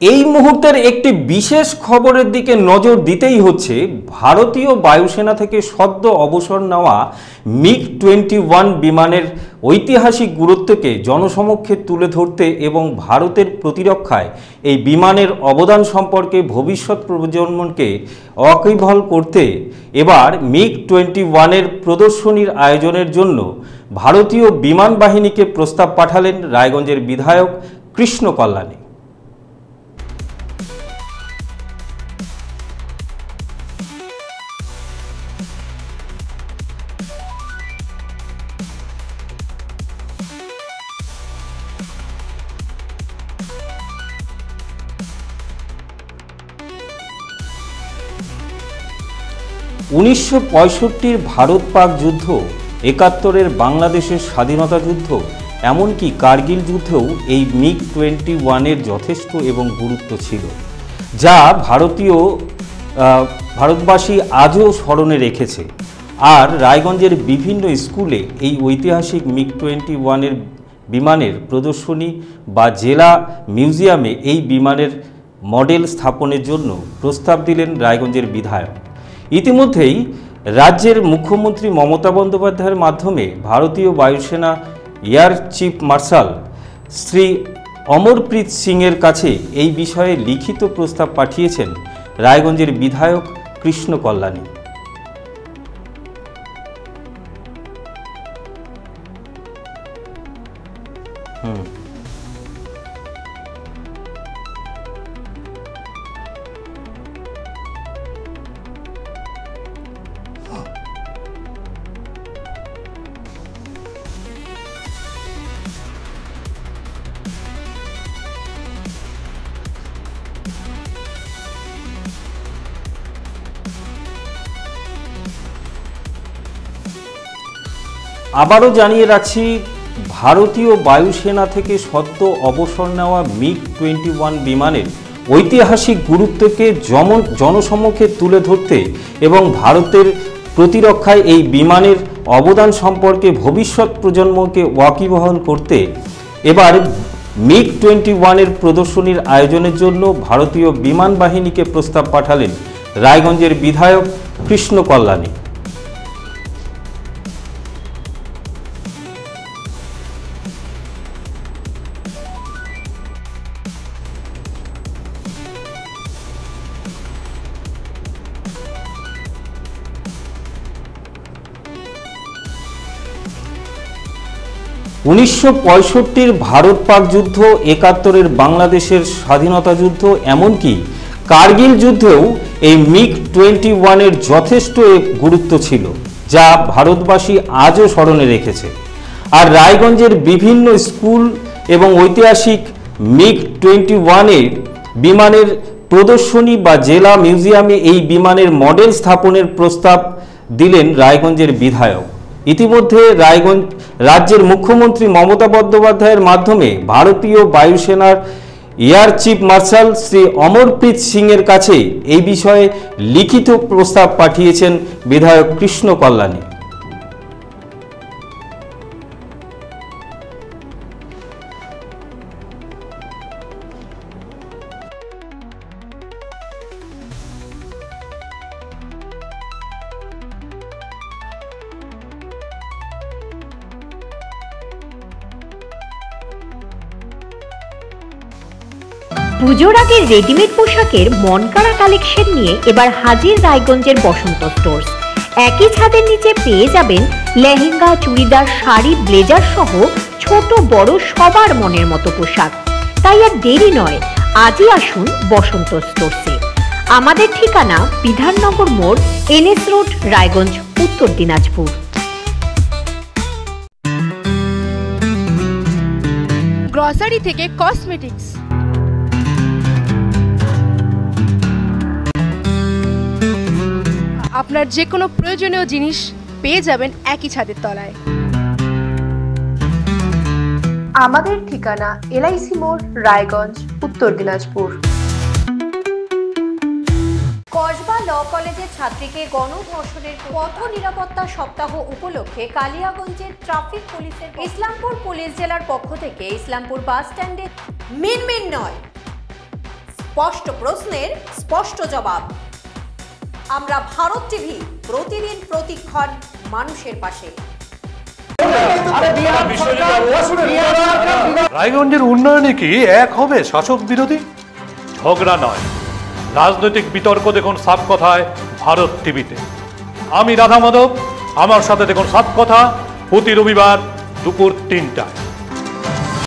এই মুহূর্তের একটি বিশেষ খবরের দিকে নজর দিতেই হচ্ছে। ভারতীয় বায়ুসেনা থেকে সদ্য অবসর নেওয়া MiG-21 বিমানের ঐতিহাসিক গুরুত্বকে জনসমক্ষে তুলে ধরতে এবং ভারতের প্রতিরক্ষায় এই বিমানের অবদান সম্পর্কে ভবিষ্যৎ প্রজন্মকে ওয়াকিবহাল করতে এবার MiG-21 প্রদর্শনীর আয়োজনের জন্য ভারতীয় বিমান বাহিনীকে প্রস্তাব পাঠালেন রায়গঞ্জের বিধায়ক কৃষ্ণ কল্যাণী। 1965 ভারত পাক যুদ্ধ, 71 বাংলাদেশের স্বাধীনতা যুদ্ধ, এমনকি কার্গিল যুদ্ধেও এই MiG-21 যথেষ্ট এবং গুরুত্ব ছিল, যা ভারতবাসী আজও স্মরণে রেখেছে। আর রায়গঞ্জের বিভিন্ন স্কুলে এই ঐতিহাসিক MiG-21 বিমানের প্রদর্শনী বা জেলা মিউজিয়ামে এই বিমানের মডেল স্থাপনের জন্য প্রস্তাব দিলেন রায়গঞ্জের বিধায়ক। ইতিমধ্যেই রাজ্যের মুখ্যমন্ত্রী মমতা বন্দ্যোপাধ্যায়ের মাধ্যমে ভারতীয় বায়ুসেনা air chief marshal Shri Amarpreet সিংয়ের কাছে এই বিষয়ে লিখিত প্রস্তাব পাঠিয়েছেন রায়গঞ্জের বিধায়ক কৃষ্ণ কল্যাণী। আবারও জানিয়ে রাখছি, ভারতীয় বায়ুসেনা থেকে সদ্য অবসর নেওয়া MiG-21 বিমানের ঐতিহাসিক গুরুত্বকে জনসমক্ষে তুলে ধরতে এবং ভারতের প্রতিরক্ষায় এই বিমানের অবদান সম্পর্কে ভবিষ্যৎ প্রজন্মকে ওয়াকিবহাল করতে এবার MiG-21 প্রদর্শনীর আয়োজনের জন্য ভারতীয় বিমান বাহিনীকে প্রস্তাব পাঠালেন রায়গঞ্জের বিধায়ক কৃষ্ণ কল্যাণী। ভারত পাক যুদ্ধ, 71 বাংলাদেশের স্বাধীনতা যুদ্ধ, এমনকি কার্গিল যুদ্ধেও এই MiG-21 যথেষ্ট গুরুত্ব ছিল, যা ভারতবাসী আজও স্মরণে রেখেছে। আর রায়গঞ্জের বিভিন্ন স্কুল এবং ঐতিহাসিক MiG-21 বিমানের প্রদর্শনী বা জেলা মিউজিয়ামে এই বিমানের মডেল স্থাপনের প্রস্তাব দিলেন রায়গঞ্জের বিধায়ক। ইতিমধ্যে রাজ্যের মুখ্যমন্ত্রী মমতা বন্দ্যোপাধ্যায়ের মাধ্যমে ভারতীয় বায়ুসেনার air chief marshal Shri Amarpreet সিংয়ের কাছে এই বিষয়ে লিখিত প্রস্তাব পাঠিয়েছেন বিধায়ক কৃষ্ণ কল্যাণী। পুজোর আগে রেডিমেড পোশাকের মনকাড়া কালেকশন নিয়ে এবার হাজির রায়গঞ্জের বসন্ত স্টোর্স। একই ছাদের নিচে পেয়ে যাবেন লেহেঙ্গা, চুড়িদার, শাড়ি, ব্লেজার সহ ছোট বড় সবার মনের মতো পোশাক। তাই আর দেরি নয়, আজই আসুন বসন্ত স্টোর্সে। আমাদের ঠিকানা বিধাননগর মোড়, NS রোড, রায়গঞ্জ, উত্তর দিনাজপুর। গ্রসারি থেকে কসমেটিক্স, আপনার যে কোনো প্রয়োজনীয় জিনিস পেয়ে যাবেন একই ছাদের তলায়। আমাদের ঠিকানা LIC মোড়, রায়গঞ্জ, উত্তর দিনাজপুর। কসবা ল কলেজের ছাত্রীকে গণধর্ষণের পথ নিরাপত্তা সপ্তাহ উপলক্ষে কালিয়াগঞ্জের ট্রাফিক পুলিশের ইসলামপুর পুলিশ জেলার পক্ষ থেকে ইসলামপুর বাস স্ট্যান্ডে মিনমিন নয়, স্পষ্ট প্রশ্নের স্পষ্ট জবাব। আমরা ভারত টিভি, প্রতিদিন প্রতিক্ষণ মানুষের পাশে। রায়গঞ্জের উন্নয়নে কি এক হবে শাসক বিরোধী? ঝগড়া নয়, রাজনৈতিক বিতর্ক দেখুন সাত কথায় ভারত টিভিতে। আমি রাধা মাধব, আমার সাথে দেখুন সাত কথা প্রতি রবিবার দুপুর ৩টায়।